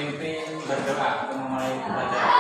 pimpin berdoa untuk memulai pelajaran.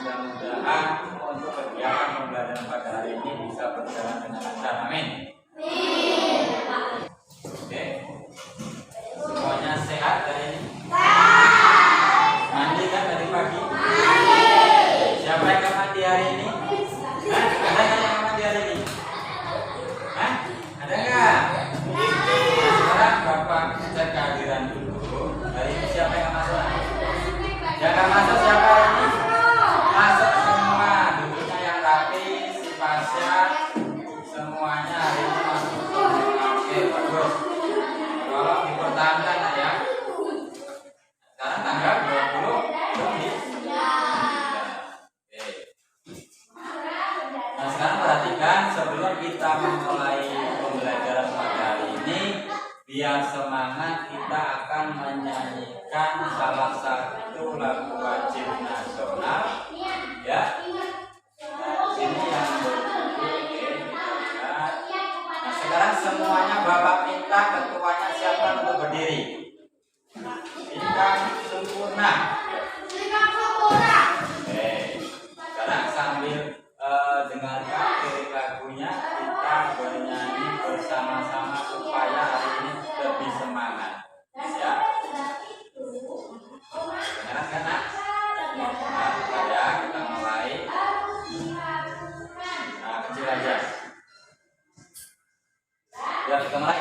Mudah-mudahan untuk kegiatan pembelajaran pada hari ini bisa berjalan dengan lancar. Amin. Oke. Semuanya sehat hari ini? Mandi kan tadi pagi? Siapa yang akan mandi hari ini? Ada nggak yang mandi hari ini? Ada nggak? Sekarang Bapak cek kehadiran dulu. Hari ini siapa yang akan masuk? Yang akan masuk siapa hari ini? Masuk semua, duduknya yang rapi, si Pasya, semuanya hari ini masuk. Oke, bagus. Tolong dipertahankan ya. Sekarang tanggal 20 Juni. Oke. Nah sekarang perhatikan, sebelum kita memulai pembelajaran pada hari ini, biar semangat kita akan menyanyikan salah satu lagu wajib nasional. Ya, ini yang berjudul. Nah sekarang semuanya Bapak minta ketuanya siapa untuk berdiri. Bintang sempurna. Oke, sekarang sambil dengarkan lirik lagunya, kita bernyanyi bersama-sama supaya hari ini lebih semangat. Ya, dengarkan kan nak? Ya, kita mulai. Nah, kecil aja. Ya, kita mulai.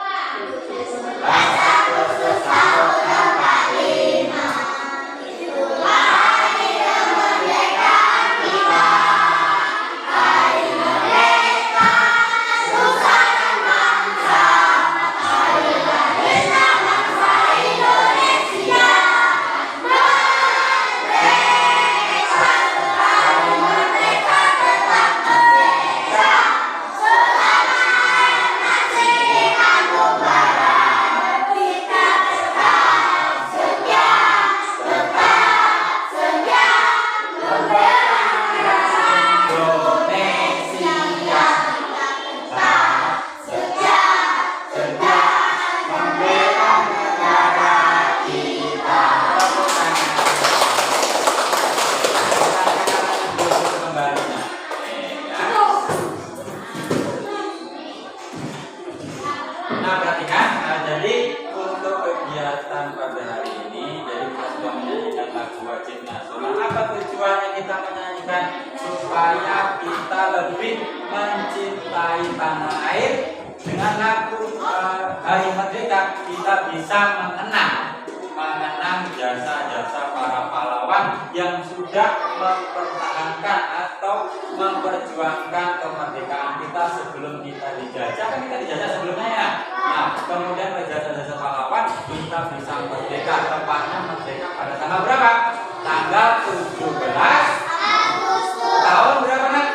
Supaya kita lebih mencintai tanah air. Dengan lagu Hari Merdeka kita bisa mengenang jasa-jasa para pahlawan yang sudah mempertahankan atau memperjuangkan kemerdekaan kita sebelum kita dijajah. Kan kita dijajah sebelumnya ya. Nah, kemudian jasa-jasa pahlawan kita bisa merdeka. Tepatnya merdeka pada tanggal berapa? Tanggal 17 tahun berapa nak?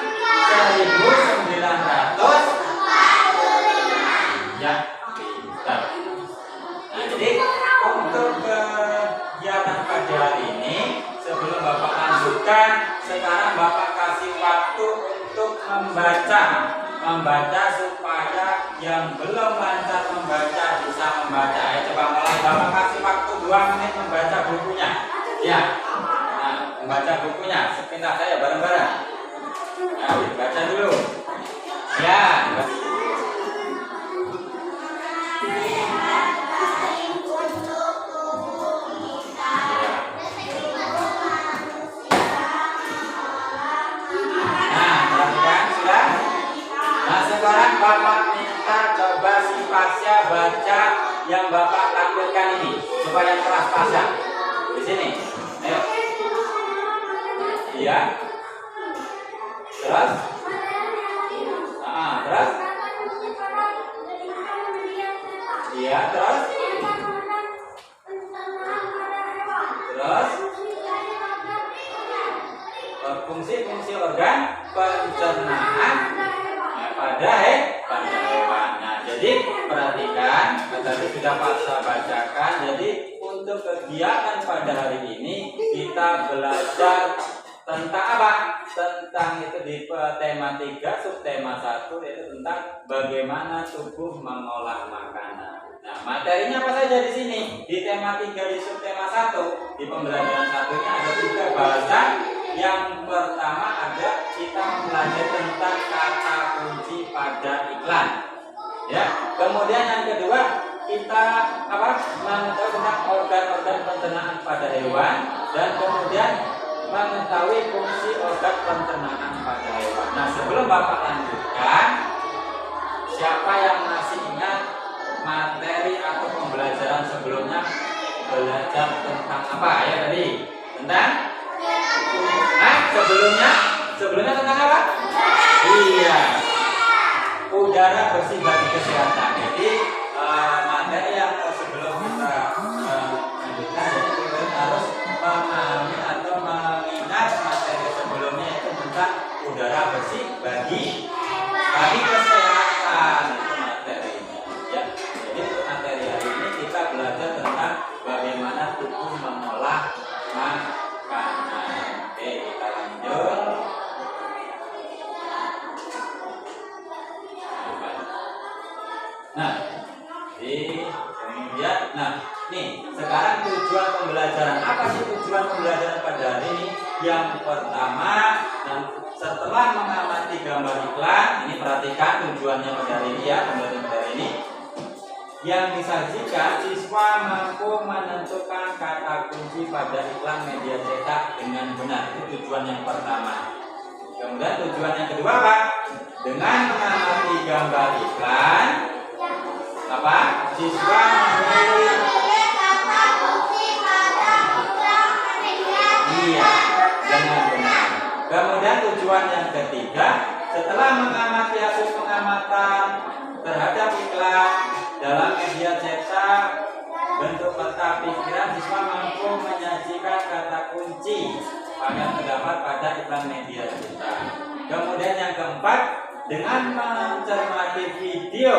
1945. Ya, pintar. Nah, jadi untuk kegiatan pada hari ini, sebelum Bapak lanjutkan, sekarang Bapak kasih waktu untuk membaca supaya yang belum lancar membaca bisa membaca. Ayo coba mulai. Bapak kasih waktu 2 menit membaca bukunya. Ya. Membaca bukunya, sepintas saya bareng-bareng. Nah, baca dulu. Ya. Coba yang keras pasang di sini. Ayo. Iya. Terus. Terus. Iya, terus. Terus. Fungsi-fungsi organ pencernaan pada hewan. Nah, jadi perhatikan, tadi sudah Pak bacakan. Jadi untuk kegiatan pada hari ini kita belajar tentang apa? Tentang itu di tema 3 subtema 1 yaitu tentang bagaimana tubuh mengolah makanan. Nah, materinya apa saja di sini? Di tema 3 di subtema 1 di pembelajaran satunya ada 3 bahasan. Yang pertama ada kita mempelajari tentang kata kunci pada iklan. Ya. Kemudian yang kedua kita mengetahui tentang organ-organ pencernaan pada hewan dan kemudian mengetahui fungsi organ pencernaan pada hewan. Nah, sebelum Bapak lanjutkan, siapa yang masih ingat materi atau pembelajaran sebelumnya belajar tentang apa ya tadi? Tentang sebelumnya tentang apa? Iya, udara bersih bagi kesehatan. Jadi materi yang sebelum kita lanjutkan, jadi kita harus memahami atau mengingat materi sebelumnya itu tentang udara bersih bagi kesehatan. Itu materinya. Ya, jadi untuk materi hari ini kita belajar tentang bagaimana tubuh mengolah makanan. Oke, kita lanjut. Nah, kemudian, nih sekarang tujuan pembelajaran apa sih tujuan pembelajaran pada hari ini? Yang pertama, setelah mengamati gambar iklan, ini perhatikan tujuannya pada hari ini ya, pembelajaran pada hari ini. Yang disajikan, siswa mampu menentukan kata kunci pada iklan media cetak dengan benar. Itu tujuan yang pertama. Kemudian tujuan yang kedua apa? Dengan mengamati gambar iklan, siswa memilih kata kunci pada iklan media. Dengan benar. Kemudian tujuan yang ketiga, setelah mengamati hasil pengamatan terhadap iklan dalam media cetak bentuk peta pikiran, siswa mampu menyajikan kata kunci yang terdapat pada iklan media cetak. Kemudian yang keempat, dengan mencermati video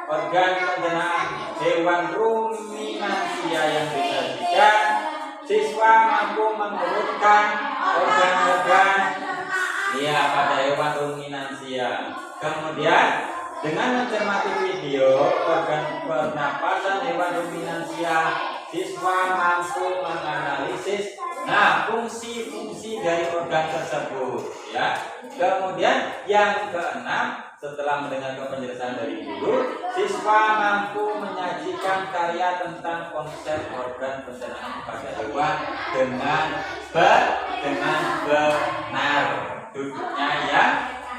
organ pencernaan hewan ruminansia yang disajikan, siswa mampu mengurutkan organ-organ pada hewan ruminansia. Kemudian dengan mencermati video organ pernapasan hewan ruminansia, siswa mampu menganalisis fungsi-fungsi dari organ tersebut ya. Kemudian yang keenam, setelah mendengarkan penjelasan dari guru, siswa mampu menyajikan karya tentang konsep organ pencernaan pada hewan dengan benar. Duduknya yang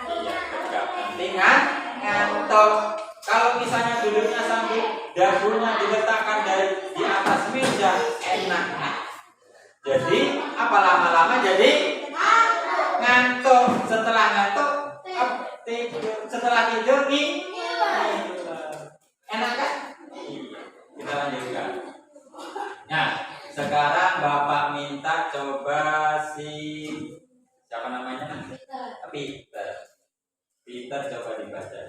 tegap, nanti ngantuk. Kalau misalnya duduknya sambil dagunya diletakkan di atas meja, enak. Jadi lama-lama jadi ngantuk. Setelah ngantuk tidur. Setelah tidur nih enak kan? Kita lanjutkan. Nah, sekarang Bapak minta coba siapa namanya? Peter coba dibaca.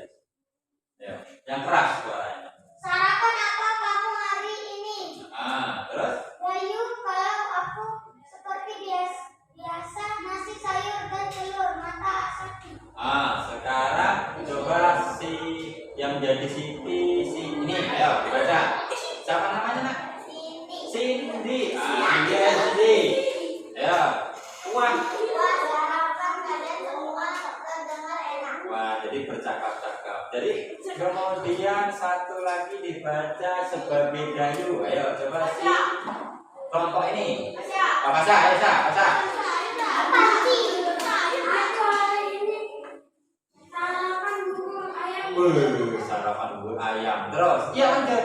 Ya, yang keras suaranya. Sarapan apa kamu hari ini? Terus? Bayu, kalau aku seperti biasa nasi sayur dan telur mata sapi. Sekarang coba yang jadi Siti ini, ayo dibaca. Siapa namanya nak? Cindy. Cindy. Ya. Wah. Sarapan kalian semua terdengar enak. Wah, jadi bercakap-cakap. Jadi kemudian satu lagi dibaca sebagai Dayu. Ayo coba kelompok ini. Baca, baca. Sarapan bubur ayam. Terus, iya lanjut.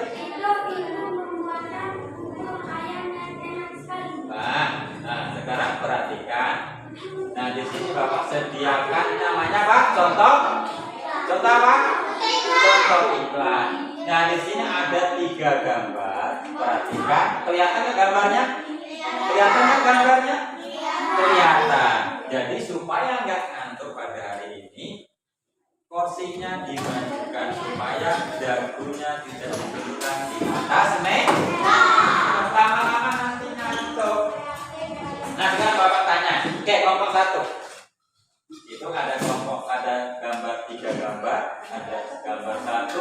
sini Bapak sediakan namanya Pak. Contoh apa? Contoh iklan. Nah, di sini ada 3 gambar. Perhatikan, kelihatan nggak gambarnya? Kelihatan nggak gambarnya? Kelihatan. Jadi supaya nggak ngantuk pada hari ini, porsinya dimajukan supaya dagunya tidak dibentang di atas meja. Lama-lama nanti ngantuk. Nah, sekarang Bapak tanya, kelompok 1. Itu ada kelompok, ada gambar 3 gambar, ada gambar 1,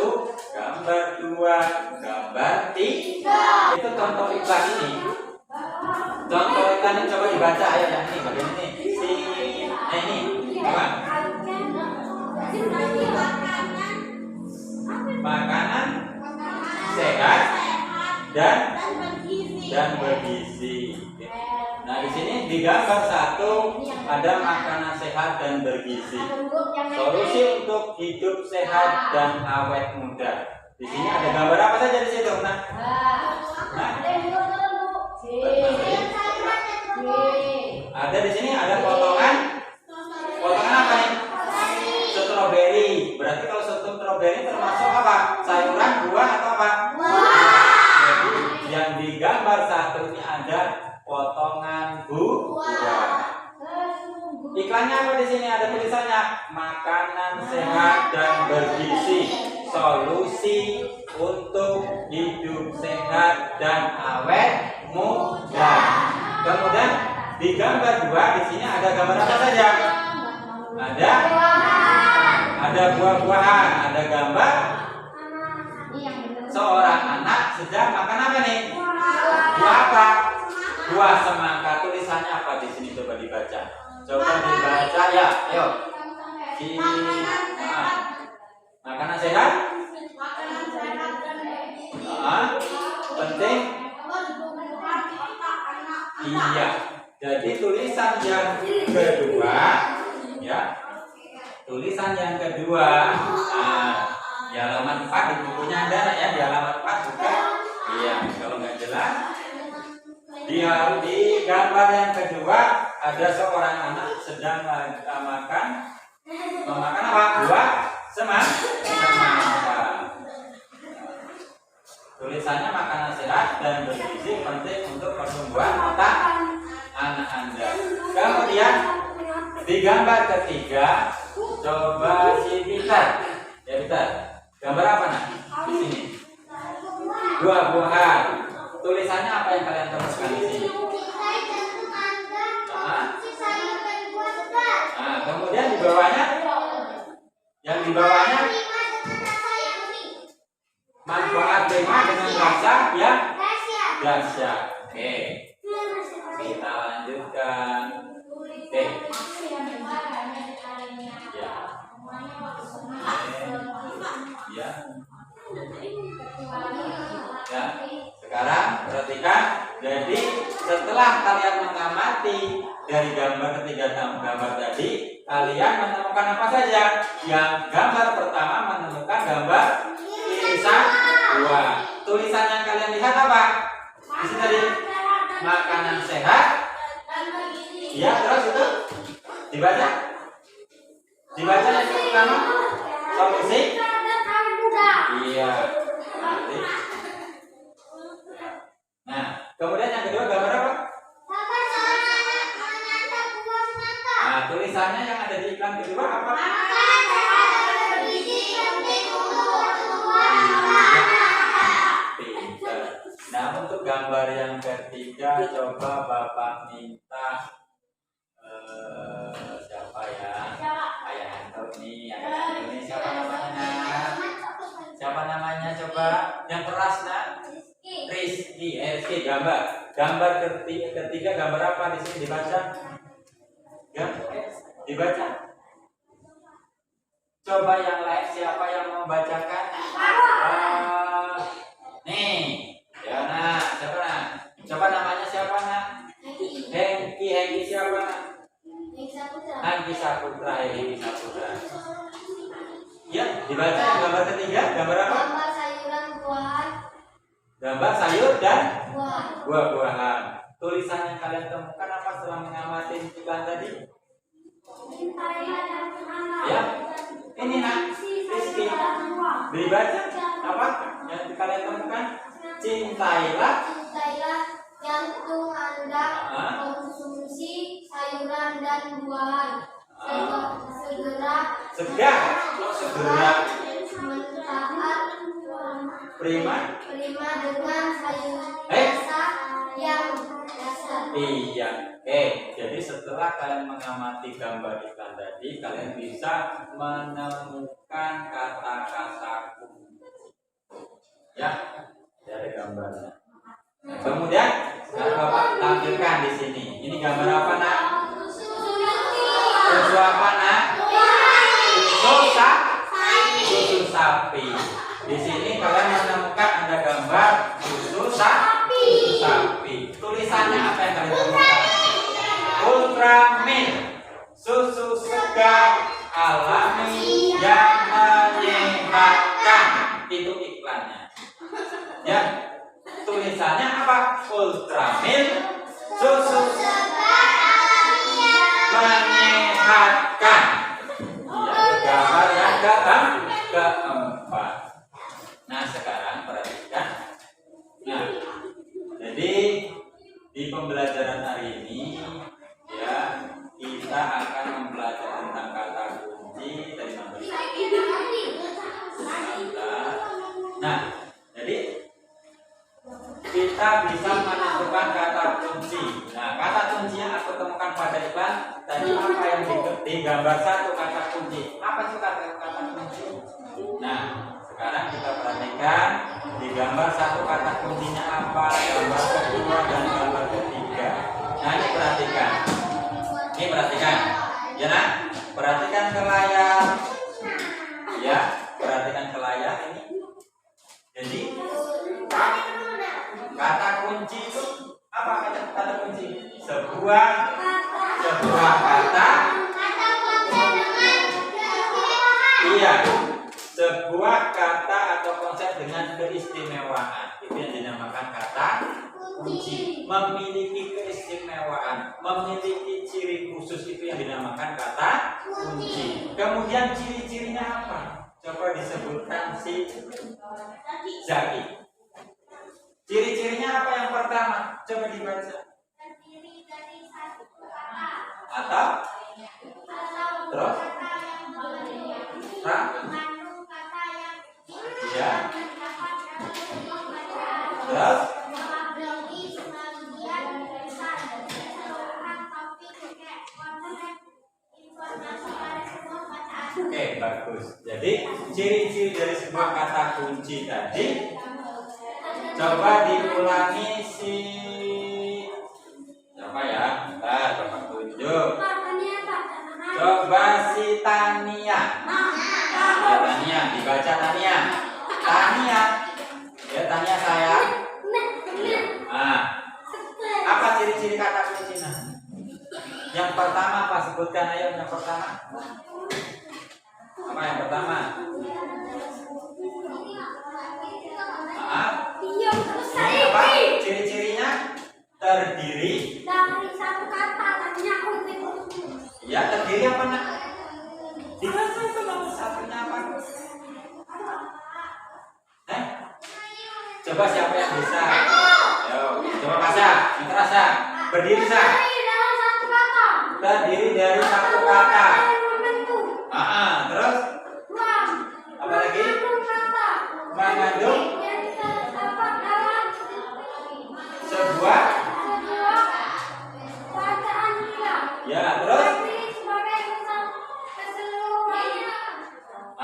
gambar 2, gambar 3. Itu contoh iklan ini. Contoh iklan ini coba dibaca ayo yang ini bagian ini. Ini. Apa? Makanan sehat dan bergizi. Nah, di sini di gambar 1 ada makanan sehat dan bergizi. Solusi untuk hidup sehat dan awet muda. Di sini ada gambar apa saja di situ? Nah. Ada di sini ada potongan apa nih? Stroberi. Berarti kalau stroberi termasuk apa? Sayuran, buah atau apa? Jadi yang di gambar 1 ini ada potongan buah. Iklannya apa di sini? Ada tulisannya makanan sehat dan bergizi. Solusi untuk hidup sehat dan awet muda. Kemudian di gambar 2 di sini ada gambar apa saja? Ada buah-buahan, ada gambar seorang anak sedang makan apa nih? Buah apa? Buah semangka. Tulisannya apa di sini? Coba dibaca. Coba dibaca ya. Ayo. Makanan sehat? Penting? Iya. Jadi tulisan yang kedua, ya. Tulisan yang kedua, di halaman 4 di bukunya ada ya, di halaman 4 juga. Iya, kalau nggak jelas. Di gambar yang kedua ada seorang anak sedang memakan apa? Buah semangka. Tulisannya makanan sehat dan bergizi penting untuk pertumbuhan otak anak Anda. Kemudian di gambar ketiga, coba si Peter. Ya Peter, gambar apa nak? Di sini. Buah-buahan. Tulisannya apa yang kalian temukan di sini? Kemudian di bawahnya, yang di bawahnya manfaat 5 dengan rasa yang dahsyat. Oke, kita lanjutkan. Oke. Ya. Ya. Sekarang perhatikan. Jadi setelah kalian mengamati dari gambar ketiga gambar tadi, kalian menemukan apa saja? Yang gambar pertama menemukan gambar irisan buah. Tulisan yang kalian lihat apa? Di sini tadi makanan sehat. Iya, terus itu dibaca. Dibaca yang pertama solusi. Iya. Nah, kemudian yang kedua gambar apa? Nah, tulisannya yang ada di iklan kedua apa? Nah, untuk gambar yang ketiga coba Bapak minta siapa ya? Ayah Anto ini, siapa namanya? Siapa namanya coba? Yang keras nak? Rizky, gambar ketiga gambar apa di sini dibaca? Ya, dibaca. Coba yang lain siapa yang mau bacakan? Nih, ya nak, siapa nak? Coba namanya siapa nak? Hengki siapa nak? Hengki Saputra. Ya, dibaca yang gambar ketiga, gambar apa? Gambar sayuran buah. Gambar sayur dan buah-buahan. Tulisan yang kalian temukan apa setelah mengamati iklan tadi? Ya, ini nak Rizky. Dibaca apa? Yang kalian temukan? Cintailah jantung Anda konsumsi sayuran dan buah. Segera mentaat prima dengan sayur biasa yang dasar. Iya. Jadi setelah kalian mengamati gambar iklan tadi, kalian bisa menemukan kata-kata kunci. Ya, dari gambarnya. Kemudian, Bapak tampilkan di sini. Ini gambar apa, nak? Susu apa, nak? Susu sapi. Di sini kalian menemukan ada gambar susu sapi. Tulisannya apa yang kalian temukan? Ultramilk, susu segar alami yang menyehatkan. Itu iklannya. Ya, tulisannya apa? Ultramilk, susu segar alami yang menyehatkan. Ya, gambar yang keempat. Nah, sekarang perhatikan. Nah, jadi di pembelajaran hari ini ya kita akan mempelajari tentang kata kunci dari nomor. Nah, jadi kita bisa menentukan kata kunci. Nah, kata kunci yang aku temukan pada iklan tadi apa yang digambar satu kata kunci. Apa itu kata kunci? Nah, sekarang kita perhatikan di gambar satu kata kuncinya apa, gambar kedua dan gambar ketiga. Nah, ini perhatikan. Ya, nah, perhatikan ke layar. Ya, perhatikan ke layar ini. Jadi kata kunci itu apa kata kunci? Sebuah kata. Iya. Sebuah kata atau konsep dengan keistimewaan. Itu yang dinamakan kata kunci. Memiliki keistimewaan, memiliki ciri khusus, itu yang dinamakan kata kunci. Kemudian ciri-cirinya apa? Coba disebutkan si Zaki. Ciri-cirinya apa yang pertama? Coba dibaca. Atau terus? Ya. Terus? Oke, bagus. Jadi ciri-ciri dari sebuah kata kunci tadi coba diulangi si siapa ya? Bentar, coba tunjuk. Coba si Tania. Ya, Tania, dibaca Tania. Ya, Tania sayang. Nah, apa ciri-ciri kata kuncinya? Yang pertama apa? Sebutkan ayo yang pertama. Apa yang pertama? Ini apa? Ciri-cirinya terdiri dari satu kata, artinya kunci. Ya, terdiri apa nak? Dibaca itu nomor satunya apa? Coba siapa yang bisa? Ayo, coba Pasha, yang terasa. Berdiri Sa. Terdiri dari satu kata. Terus? Apa lagi? Mengandung sebuah. Ya, terus?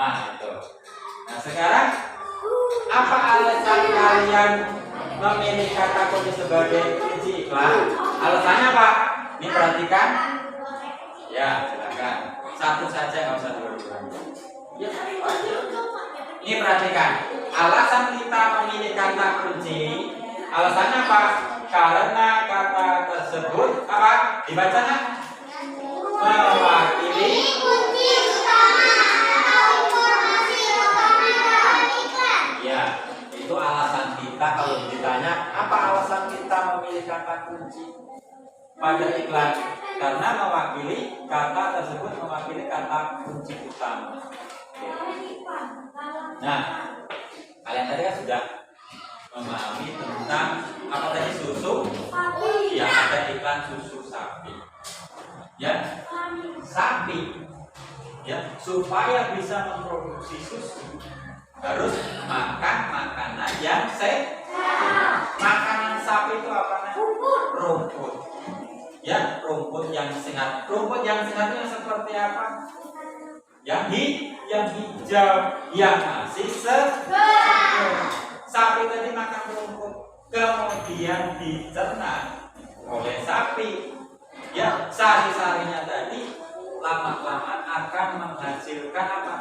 Itu. Nah, sekarang apa alasan kalian memilih kata kunci sebagai kunci iklan? Alasannya apa? Ini perhatikan. Ya, silakan. Satu saja, nggak usah dua-dua. Ya, ini perhatikan. Alasan kita memilih kata kunci. Alasannya apa? Karena kata tersebut apa? Dibacanya mewakili kunci utama atau informasi utama dalam iklan. Ya, itu alasan kita kalau ditanya apa alasan kita memilih kata kunci pada iklan. karena mewakili kata tersebut mewakili kata kunci utama. Nah, kalian tadi kan sudah memahami tentang apa tadi susu? Ya, ada iklan susu sapi. Ya, sapi. Ya, supaya bisa memproduksi susu harus makan makanan yang sehat. Makanan sapi itu apa namanya? Rumput. Ya, rumput yang sehat. Rumput yang sehat itu seperti apa? Yang hijau, yang masih segar. Sapi tadi makan rumput, kemudian dicerna oleh sapi. Ya, sari-sarinya tadi lama-lama akan menghasilkan apa?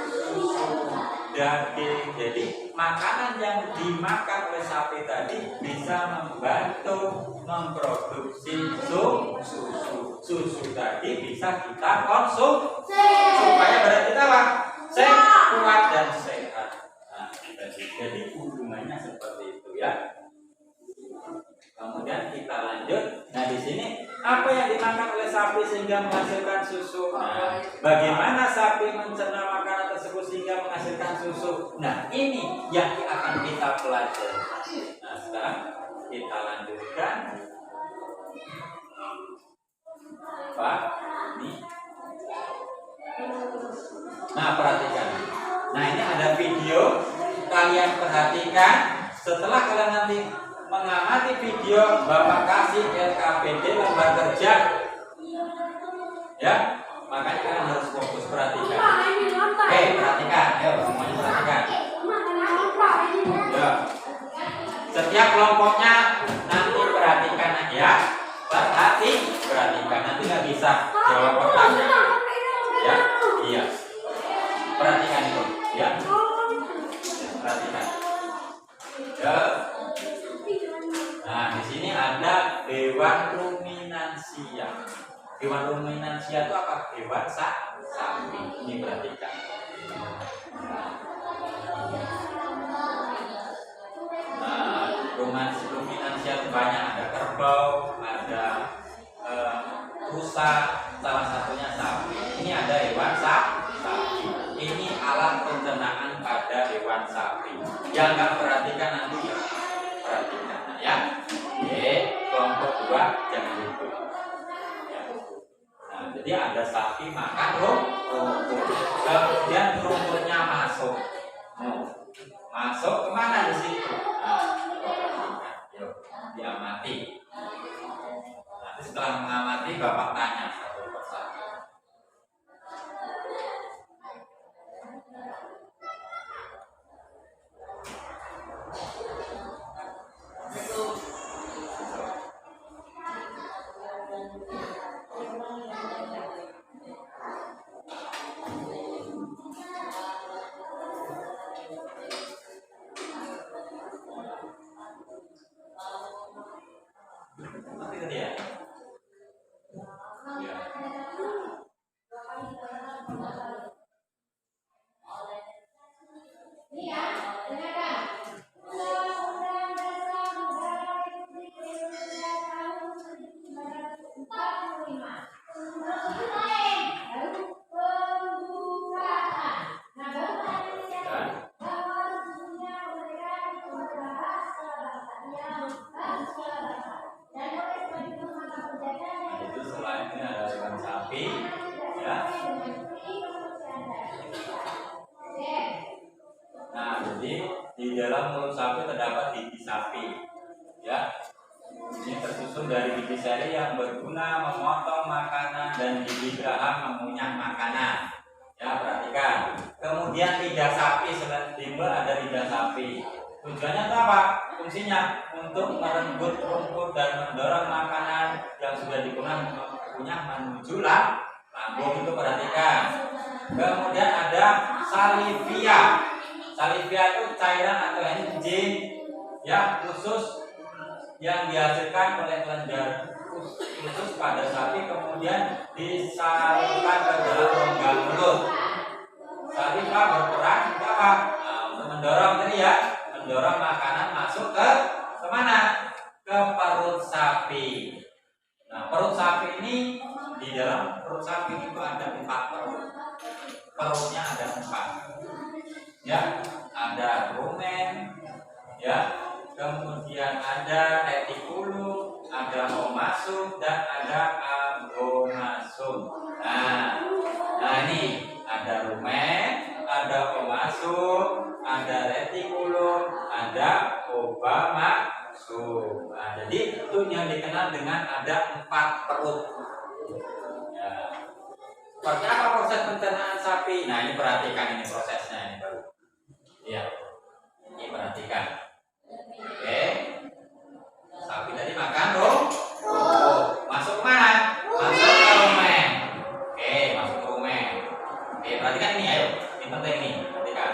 Susu, daging. Jadi makanan yang dimakan oleh sapi tadi bisa membantu memproduksi susu. Susu tadi bisa kita konsumsi supaya badan kita apa? Sehat, kuat dan sehat. Nah, jadi hubungannya seperti itu ya. Kemudian kita lanjut. Nah, di sini apa yang dimakan oleh sapi sehingga menghasilkan susu? Nah, bagaimana sapi mencerna makanan tersebut sehingga menghasilkan susu? Nah, ini yang akan kita pelajari. Nah, sekarang kita lanjutkan. Pak, ini. Nah, perhatikan. Nah, ini ada video. Kalian perhatikan. Setelah kalian nanti mengamati video, Bapak kasih LKPD lembar kerja. Ya, makanya kalian harus fokus perhatikan. Oke, perhatikan. Ayo, semuanya perhatikan. Ya. Setiap kelompoknya nanti perhatikan aja. Perhatikan. Nanti nggak bisa jawab pertanyaan. Ya, iya. Perhatikan itu. Ya. Perhatikan. Ya. Nah, di sini ada hewan ruminansia. Hewan ruminansia itu apa? Hewan sapi. Ini perhatikan. Nah, ruminansia itu banyak. Ada kerbau, ada rusa, salah satunya sapi. Ini ada hewan sapi. Ini alat pencernaan pada hewan sapi. Yang nggak perhatikan nanti ya. Perhatikan ya. Oke, kelompok 2 jangan lupa. Ya. Nah, jadi ada sapi makan rumput. Kemudian rumputnya masuk. Masuk kemana di situ? Nah, perhatikan. Yuk, diamati. Nanti setelah mengamati, Bapak tanya satu persatu. Nanti tadi ya. Ya. Itu selain ini ada hewan sapi, ya. Nah, jadi di dalam mulut sapi terdapat gigi sapi, ya. Ini tersusun dari gigi seri yang berguna memotong makanan dan gigi geraham mengunyah makanan. Ya, perhatikan. Kemudian lidah sapi, selain timbul ada lidah sapi. Tujuannya itu apa? Fungsinya untuk merenggut rumput dan mendorong makanan yang sudah dikunyah menuju lambung. Itu perhatikan. Kemudian ada salivia. Salivia itu cairan atau enzim ya khusus yang dihasilkan oleh kelenjar khusus pada sapi, kemudian disalurkan ke dalam rongga mulut. Saliva berperan apa? Nah, untuk mendorong tadi ya, mendorong makanan masuk ke kemana? Ke perut sapi. Nah, perut sapi ini, di dalam perut sapi itu ada 4 perut. Perutnya ada 4. Ya, ada rumen, ya, kemudian ada retikulum, ada omasum, dan ada abomasum. Nah ini ada rumen, ada omasum, ada retikulum, ada obamasum. Nah, jadi itu yang dikenal dengan ada 4 perut. Ya. Seperti apa proses pencernaan sapi? Nah, ini perhatikan ini prosesnya ini baru. Iya. Ini perhatikan. Oke. Sapi tadi makan rumput. Masuk mana? Masuk ke rumen. Oke, masuk ke rumen. Oke, perhatikan ini, ayo. Ini penting nih, perhatikan.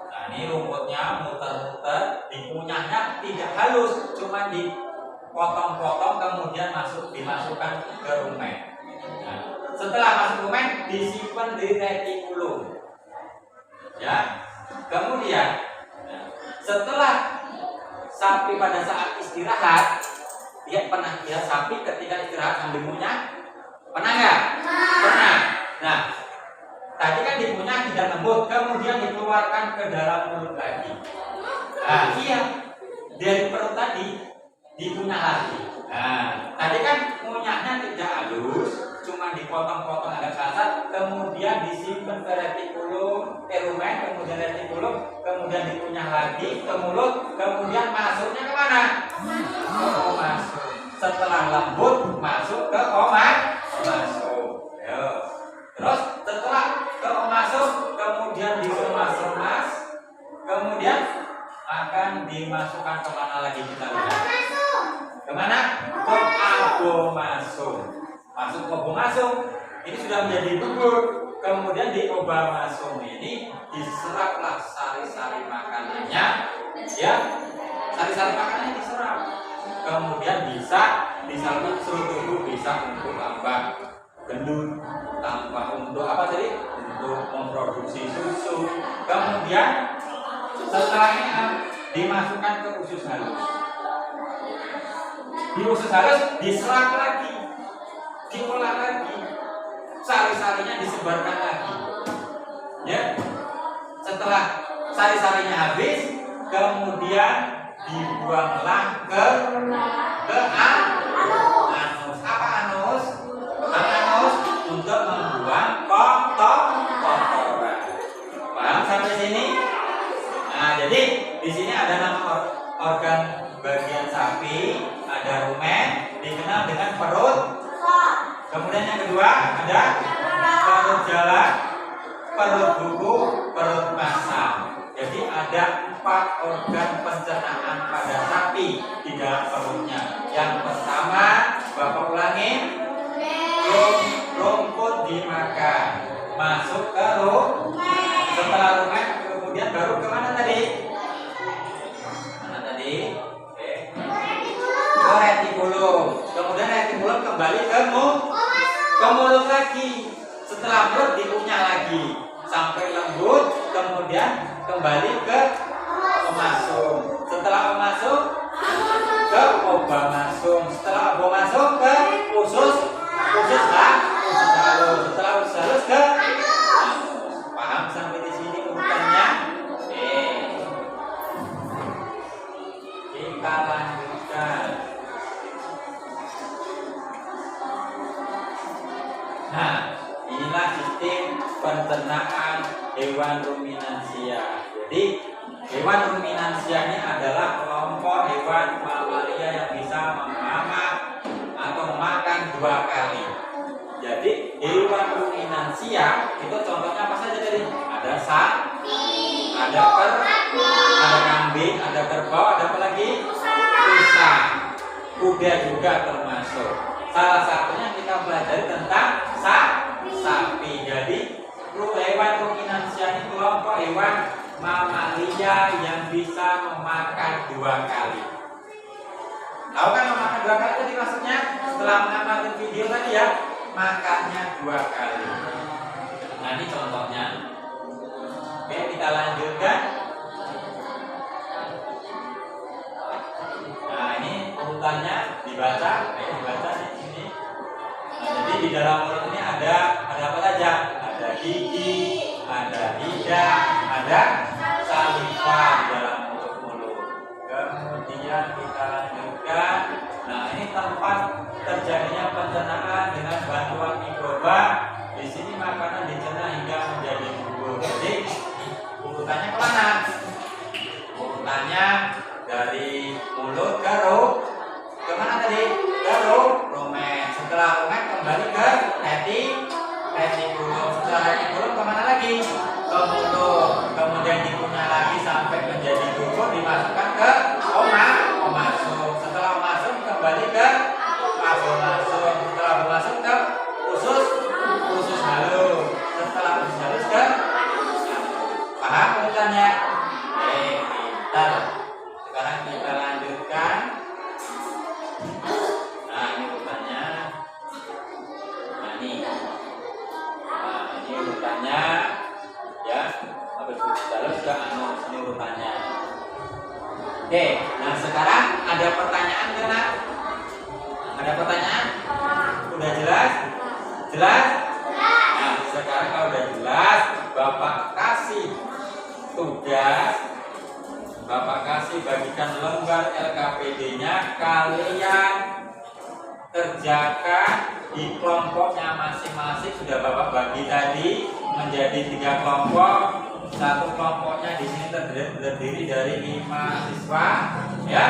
Nah, ini rumputnya muter-muter, dikunyahnya tidak halus, cuma dipotong-potong kemudian dimasukkan ke rumen. Nah, setelah masuk rumen disimpan di retikulum. Ya. Kemudian setelah sapi pada saat istirahat, dia pernah lihat sapi ketika istirahat sambil ngunyah? Pernah nggak? Pernah. Nah, tadi kan dikunyah tidak lembut, kemudian dikeluarkan ke dalam mulut lagi. Nah, iya, dari perut tadi dikunyah lagi. Nah, tadi kan ngunyahnya tidak halus, cuma dipotong-potong agak kasar, kemudian disimpan ke retikulum, rumen, kemudian retikulum, kemudian dikunyah lagi ke mulut, kemudian masuknya ke mana? Ke omasum. Setelah lembut masuk ke omasum. Terus setelah ke omasum, kemudian dikemas-kemas, kemudian akan dimasukkan ke mana lagi kita lihat? Kemana? Ke abomasum. Masuk ke abomasum, ini sudah menjadi bubur. Kemudian di obamasum ini diseraplah sari-sari makanannya, ya, sari-sari makanannya diserap. Kemudian bisa disalurkan seluruh tubuh, bisa untuk tambah gendut, tambah untuk apa tadi? Untuk memproduksi susu. Kemudian setelahnya dimasukkan ke usus halus. Di usus halus diserap lagi, diolah lagi, sari-sarinya disebarkan lagi. Ya, setelah sari-sarinya habis, kemudian dibuanglah ke anus. Apa anus? Anus untuk membuang kotoran. Paham sampai sini? Nah, jadi di sini ada nama organ bagian sapi, ada rumen, dikenal dengan perut. Kemudian yang kedua ada perut jalan, perut buku, perut masam. Jadi ada 4 organ pencernaan pada sapi di dalam perutnya. Yang pertama, Bapak ulangi, rumput dimakan, masuk ke rumen. Setelah rumen, kemudian baru kemana tadi? Mana tadi? Oke. Ke retikulum. Kemudian retikulum kembali ke mulut lagi. Setelah mulut dikunyah lagi sampai lembut, kemudian kembali ke omasum. Setelah omasum ke obamasum. Setelah obamasum ke usus halus. Setelah usus halus ke anus. Paham sampai di sini urutannya? Kita lanjutkan. Nah, inilah sistem pencernaan hewan ruminansia. Jadi, hewan ruminansia ini adalah kelompok hewan mamalia yang bisa memamak atau memakan 2 kali. Jadi, hewan ruminansia itu contohnya apa saja tadi? Ada sapi, ada kambing, ada kerbau, ada apa lagi? Rusa. Kuda juga termasuk. Salah satunya kita pelajari tentang sapi. Jadi hewan ruminansia ini kelompok hewan mamalia yang bisa memakan 2 kali. Tahu kan memakan 2 kali tadi maksudnya? Setelah mengamati video tadi ya, makannya 2 kali. Nah, ini contohnya. Oke, kita lanjutkan. Nah, ini urutannya dibaca di sini. Jadi di dalam mulut ini ada apa saja? Ada gigi, ada lidah, ada saliva di dalam mulut. Kemudian kita lanjutkan. Nah, ini tempat terjadinya pencernaan dengan bantuan mikroba. Di sini makanan dicerna hingga menjadi bubur. Jadi urutannya kemana? Urutannya dari mulut ke kemana tadi? Ke rumen. Setelah rumen kembali ke retikulum. Setelah retikulum kemana lagi? Ke mulut. Kemudian dikunyah lagi sampai menjadi bubur, dimasukkan ke omasum. Setelah omasum kembali ke abomasum. Setelah abomasum ke usus halus. Setelah usus halus ke paham urutannya? Pintar. Sekarang kita lanjutkan. Nah, ini urutannya. Nah, ini urutannya. Ya, habis usus halus ke anus. Ini urutannya. Oke, nah sekarang ada pertanyaan kan? Ada pertanyaan? Udah jelas? Jelas? Nah, sekarang kalau udah jelas, Bapak kasih tugas, Bapak kasih bagikan lembar LKPD-nya, kalian kerjakan di kelompoknya masing-masing. Sudah Bapak bagi tadi menjadi 3 kelompok. Satu kelompoknya di sini terdiri dari 5 siswa, ya.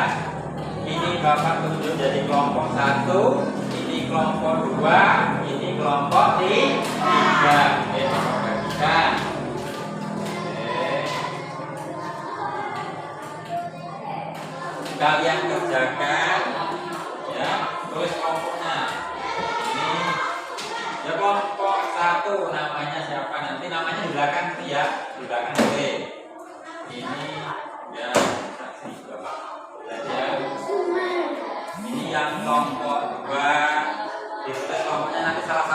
Ini Bapak tunjuk jadi kelompok 1, ini kelompok 2, ini kelompok 3. Oke, Bapak bagikan. Kalian kerjakan, ya, tulis kelompoknya. Ini ya kelompok 1 namanya siapa, nanti namanya di belakang itu ya, di belakang boleh. Ini ya saksi Bapak. Ya. Ini yang kelompok 2, ditulis kelompoknya nanti salah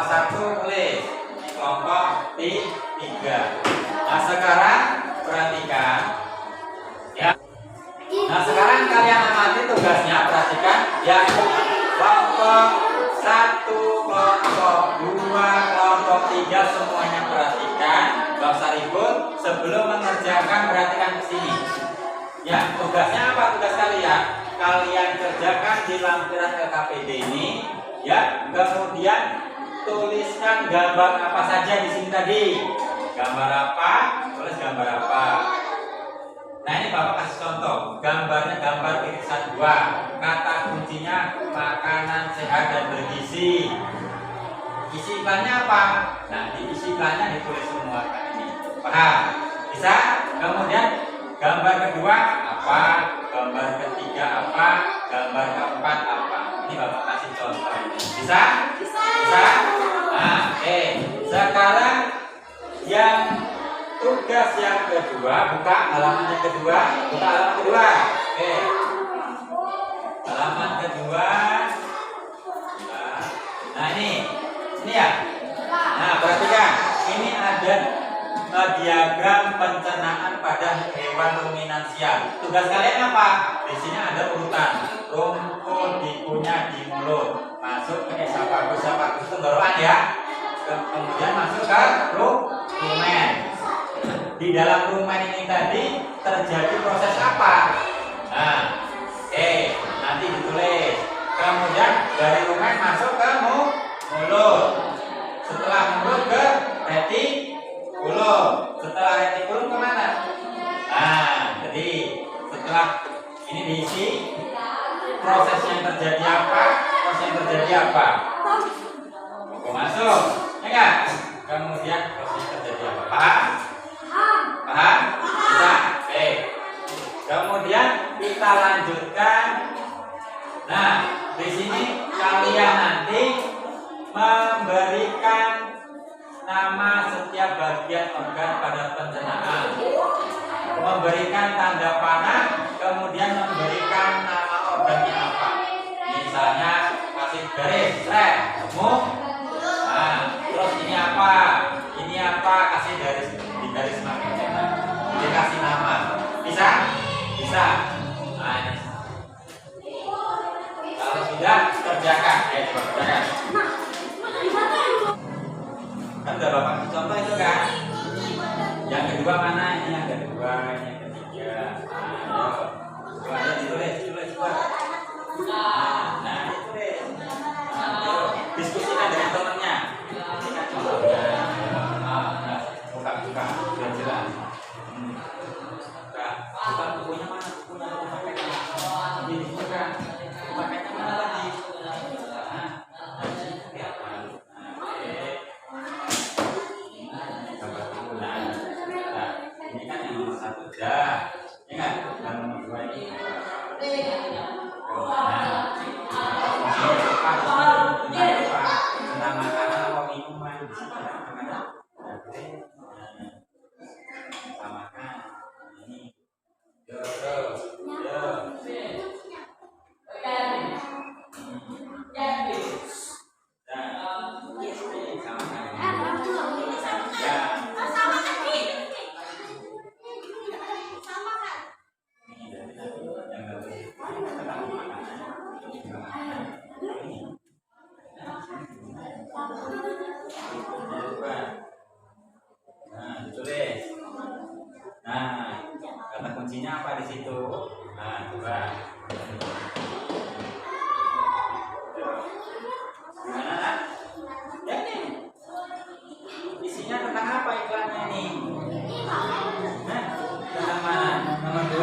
satu tulis kelompok 3. Nah sekarang perhatikan, ya. Nah sekarang kalian amati tugasnya, perhatikan ya. Kelompok 1, kelompok 2, kelompok 3 semuanya perhatikan. Gak usah ribut. Sebelum mengerjakan perhatikan ke sini. Ya, tugasnya apa tugas kalian? Kalian kerjakan di lampiran LKPD ini, ya. Kemudian tuliskan gambar apa saja di sini tadi. Gambar apa? Tulis gambar apa. Nah ini Bapak kasih contoh. Gambarnya gambar irisan buah. Kata kuncinya makanan sehat dan bergizi. Isi iklannya apa? Nah di isi iklannya ditulis semua ini. Paham? Bisa? Kemudian gambar kedua apa? Gambar ketiga apa? Gambar keempat apa? Ini Bapak kasih contoh ini. Bisa? Bisa? Nah, sekarang yang tugas yang kedua, buka halaman yang kedua, buka halaman kedua. Halaman kedua. Nah ini ya. Nah perhatikan, ini ada diagram pencernaan pada hewan ruminansia. Tugas kalian apa? Di sini ada urutan. Rumput dikunyah di mulut, masuk ke esofagus itu tenggorokan ya. Kemudian masuk ke rumen. Di dalam rumen ini tadi terjadi proses apa? Nah, nanti ditulis. Kemudian dari rumen masuk ke mulut. Setelah mulut ke retikulum. Setelah retikulum kemana? Nah, jadi setelah ini diisi, proses yang terjadi apa? Proses yang terjadi apa? Masuk, ya enggak? Kemudian proses terjadi apa? Paham? Paham? Bisa? Kemudian kita lanjutkan. Nah, di sini kalian nanti memberikan nama setiap bagian organ pada pencernaan. Memberikan tanda panah, kemudian memberikan nama organnya apa. Misalnya kasih garis, nah, terus ini apa? Ini apa? Kasih garis, di garis pakai cetak. Dikasih nama. Bisa? Bisa. Nah, ini. Kalau sudah kerjakan, coba kerjakan.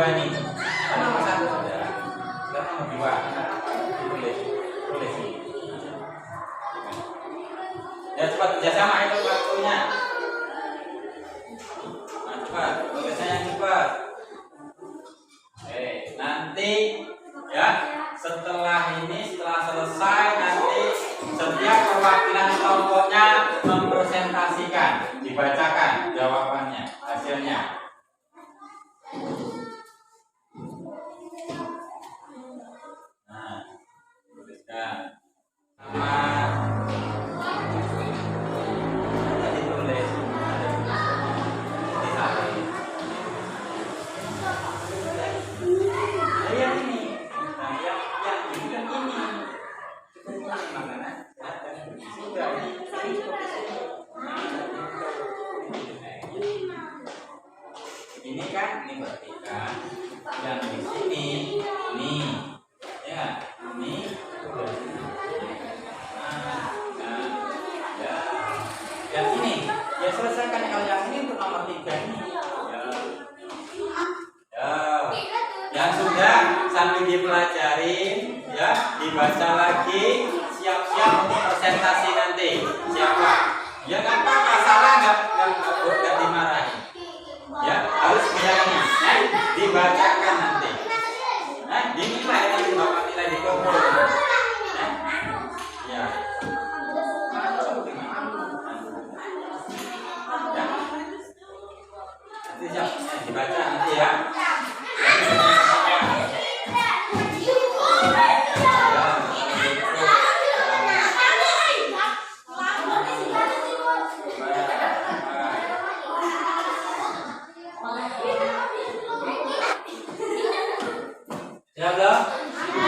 2 ini. Kan nomor 1 saudara. Sekarang nomor 2. Tulis ini. Ya cepat kerjasama itu waktunya. Nah, cepat, tulisannya cepat. Nanti ya setelah selesai nanti setiap perwakilan kelompoknya mempresentasikan, dibacakan jawabannya, hasilnya. Nah, tuliskan sama ditulis yang ini. Nah, yang ini kan ini. Makanan sudah ini kan ini berarti kan yang di sini ini ya ini yang ini ya selesaikan. Kalau yang ini untuk nomor 3 ini yang sudah sambil dipelajari ya, dibaca lagi, siap-siap untuk presentasi nanti. Siapa? Ya nggak apa-apa, salah nggak dimarahi. Ya harus diyakini, dibacakan nanti. Dinilai nanti bapak nilai di kumpul. Ya. Nanti siap, dibaca nanti ya. Siap belum?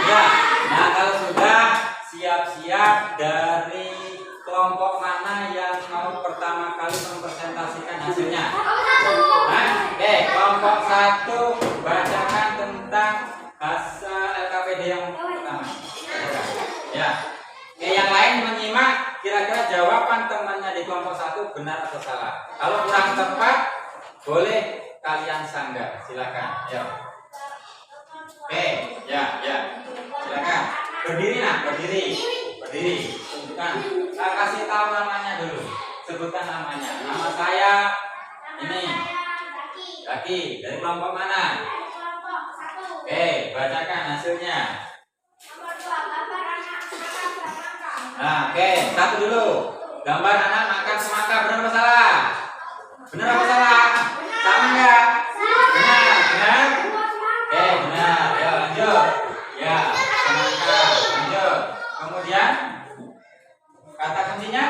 Ya. Nah kalau sudah siap-siap, dari kelompok mana yang mau pertama kali mempresentasikan hasilnya? Oke, kelompok 1 bacakan tentang hasil LKPD yang pertama. Ya. Oke, yang lain menyimak, kira-kira jawaban temannya di kelompok 1 benar atau salah. Kalau kurang tepat, boleh kalian sanggah. Silakan. Ya. Oke, ya, silakan. Berdiri nak, berdiri. Tunjukkan. Saya kasih tahu namanya dulu. Sebutkan namanya. Nama saya ini. Laki. Dari kelompok mana? Oke, bacakan hasilnya. Nah, oke, 1 dulu. Gambar anak makan semangka, benar apa salah? Benar apa salah? Sama enggak? Benar. Oke, benar. Ya, lanjut. Ya, semangka. Lanjut. Kemudian kata kuncinya?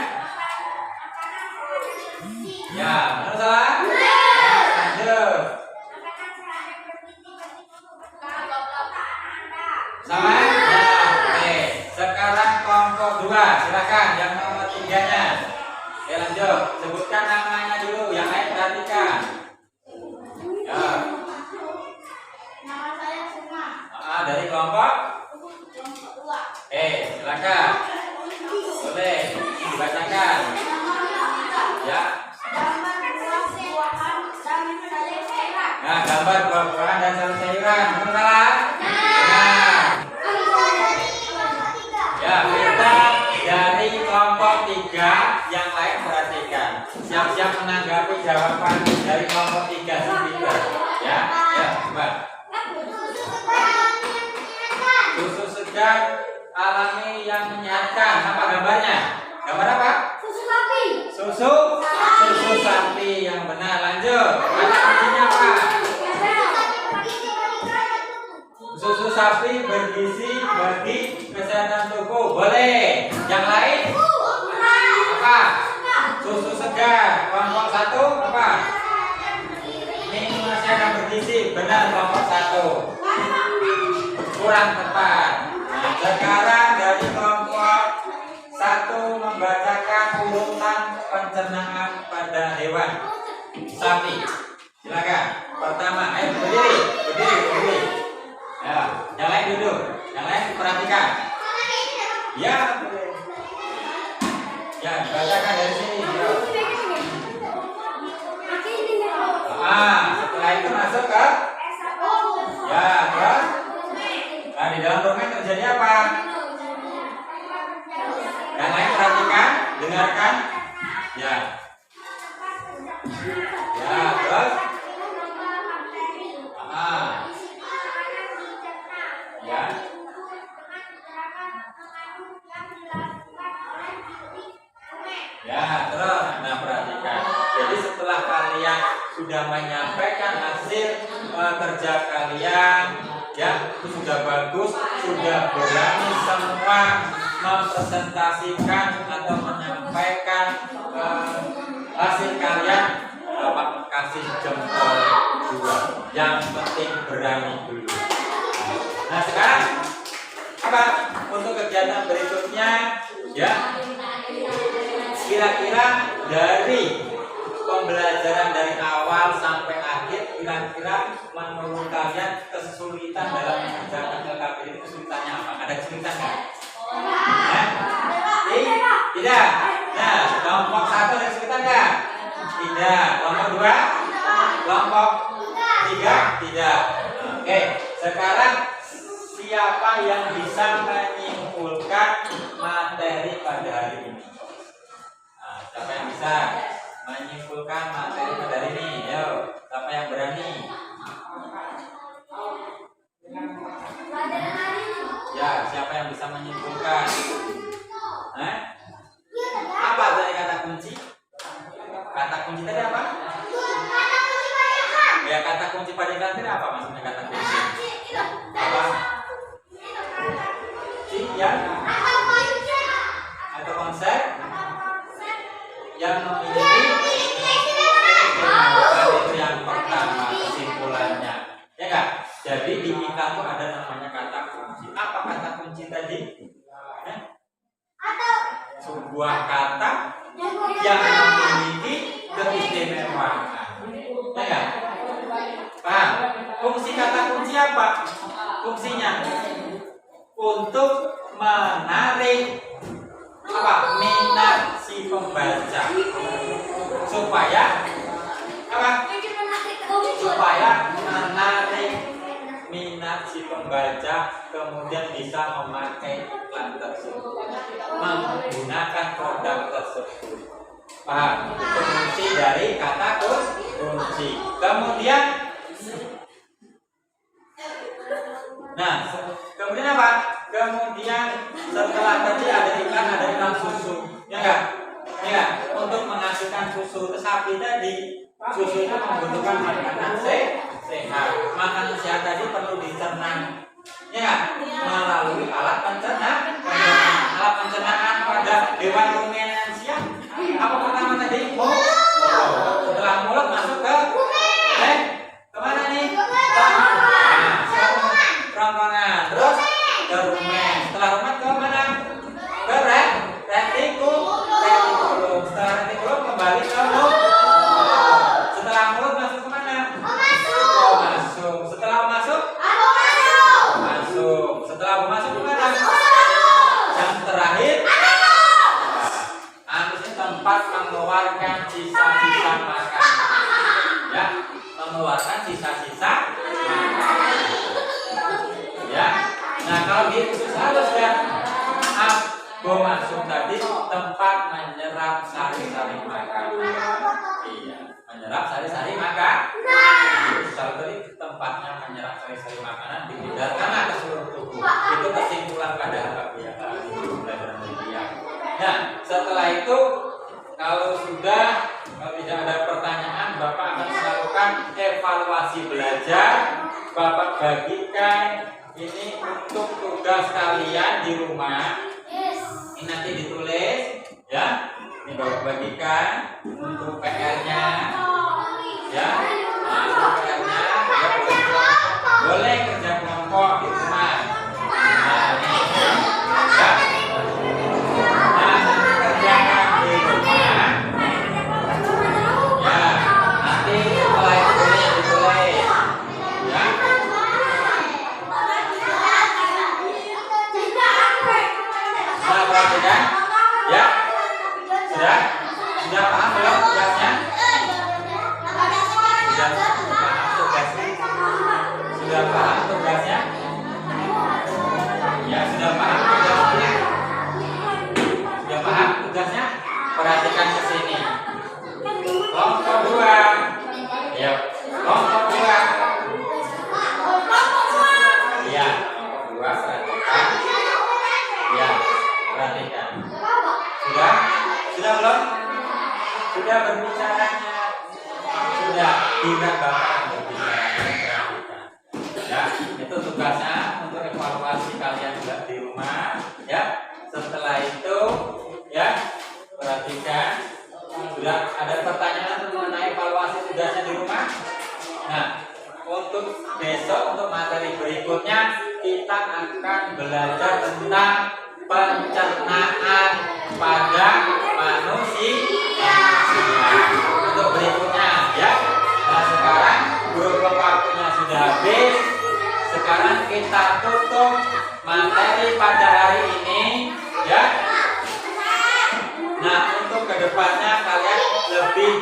Ya, benar salah? Lanjut. Sama? Ya, oke. Sekarang kelompok 2, silakan yang nomor 3-nya. Oke, lanjut. Sebutkan namanya dulu, yang lain perhatikan. Ya. Dari kelompok 2. Silakan. Boleh dibacakan. Ya. Nah, gambar buah-buahan dan sayur-sayuran. Benar salah? Benar. Ya, kita dari kelompok 3, yang lain perhatikan. Siap-siap menanggapi jawaban dari kelompok 3 sendiri. Ya, coba. Susu segar alami yang menyehatkan. Apa gambarnya? Gambar apa? Susu sapi yang benar. Lanjut. Kata kuncinya apa? Susu sapi bergizi bagi kesehatan tubuh. Boleh. Yang lain? Apa? Susu segar. Kelompok 1 apa? Minuman sehat dan bergizi. Benar, kelompok 1. Kurang tepat. Nah, sekarang dari kelompok 1 membacakan urutan pencernaan pada hewan sapi. Silakan. Pertama, ayo berdiri. Ya, yang lain duduk. Yang lain perhatikan. Ya, boleh. Ya, bacakan dari sini. Ya. Setelah itu masuk ke Ya, terus? Nah, di dalam domain terjadi apa? Yang lain perhatikan, dengarkan. Ya. Ya, terus? Ya. Ya, terus. Nah, perhatikan. Jadi setelah kalian sudah menyampaikan hasil kerja kalian, ya, itu sudah bagus, sudah berani semua mempresentasikan atau menyampaikan hasil kalian, Bapak kasih jempol 2. Yang penting berani dulu. Nah, sekarang apa untuk kegiatan berikutnya? Ya, kira-kira dari pembelajaran dari awal sampai akhir, kira-kira menurut kalian kesulitan dalam mengerjakan LKP itu kesulitannya apa? Ada kesulitan nggak? Tidak. Nah, kelompok 1 ada kesulitan nggak? Tidak. Kelompok 2? Kelompok 3? Tidak. Oke, sekarang siapa yang bisa menyimpulkan materi pada hari ini? Nah, siapa yang bisa menyimpulkan materi pada hari ini? Yo, siapa yang berani? Ya, siapa yang bisa menyimpulkan? Apa dari kata kunci? Kata kunci tadi apa? Ya, kata kunci pada tadi apa maksudnya kata kunci? Apa? Yang atau konsep yang memiliki itu yang pertama kesimpulannya, ya enggak? Jadi di kita tuh ada namanya kata kunci. Apa kata kunci tadi? Sebuah kata yang memiliki keistimewaan, ya enggak? Paham? Fungsi kata kunci apa? Fungsinya untuk menarik apa? Minat si pembaca, supaya apa? Supaya menarik minat si pembaca, kemudian bisa memakai iklan tersebut, menggunakan produk tersebut. Paham? Itu fungsi dari kata kunci. Kemudian kemudian apa? Kemudian setelah tadi ada iklan susu, ya enggak? Ya, untuk menghasilkan susu sapi tadi, susu itu membutuhkan makanan sehat. Makanan sehat tadi perlu dicerna, ya, melalui alat pencernaan. Alat pencernaan pada hewan ruminansia. Apa pertama tadi? Setelah mulut masuk ke kemana nih? Kerongkongan. Terus ke rumen. Setelah rumen ke mana? Ke retikulum. Setelah retikulum kembali ke mulut. Setelah mulut masuk ke mana? Masuk. Setelah masuk? Masuk. Setelah masuk ke mana? Yang terakhir? Harusnya tempat mengeluarkan sisa-sisa makanan. Ya, mengeluarkan sisa-sisa makanan. Ya. Nah, kalau di khusus halus ya, masuk tadi tempat menyerap sari-sari makanan. Iya, menyerap sari-sari makanan. Kalau tadi tempatnya menyerap sari-sari makanan diedarkanlah ke seluruh tubuh. Itu kesimpulan pada pelajaran media. Nah, setelah itu kalau tidak ada pertanyaan, Bapak akan melakukan evaluasi belajar. Bapak bagikan ini untuk tugas kalian di rumah. Ini nanti ditulis, ya. Ini Bapak bagikan untuk PR-nya, ya. Nah, untuk PR-nya, ya, boleh kerja kelompok di rumah. Nah, ini, ya. Nah, kerjakan di rumah. Ya, nanti setelah itu ditulis, ya. Perhatikan, ya, sudah paham belum tugasnya? Sudah belum? Sudah berbicaranya? Sudah. Tidak bakal berbicara. Ya, itu tugasnya untuk evaluasi kalian juga di rumah. Ya, setelah itu, ya, perhatikan. Sudah ada pertanyaan mengenai evaluasi tugasnya di rumah? Nah, untuk besok untuk materi berikutnya kita akan belajar tentang pencernaan pada manusia. Untuk berikutnya ya. Nah, sekarang berhubung waktunya sudah habis, sekarang kita tutup materi pada hari ini ya. Nah, untuk kedepannya kalian lebih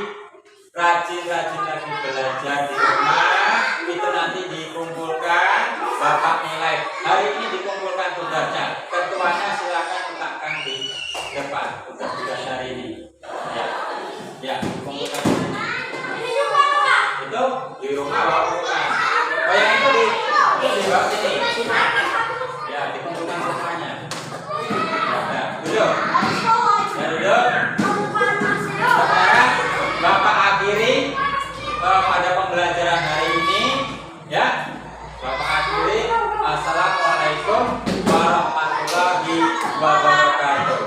rajin-rajin lagi belajar di rumah. Itu nanti dikumpulkan bapak nilai. Hari ini dikumpulkan tugasnya. Ketuanya silakan letakkan di depan tugas-tugas hari ini. Ya, ya, dikumpulkan. Itu di rumah bawa bukan. Oh yang itu di bawah sini. Ya, dikumpulkan semuanya. Ya, duduk. Ya, duduk. Sekarang bapak akhiri pada pembelajaran hari ini ya. Bapak akhiri. Assalamualaikum warahmatullahi wabarakatuh.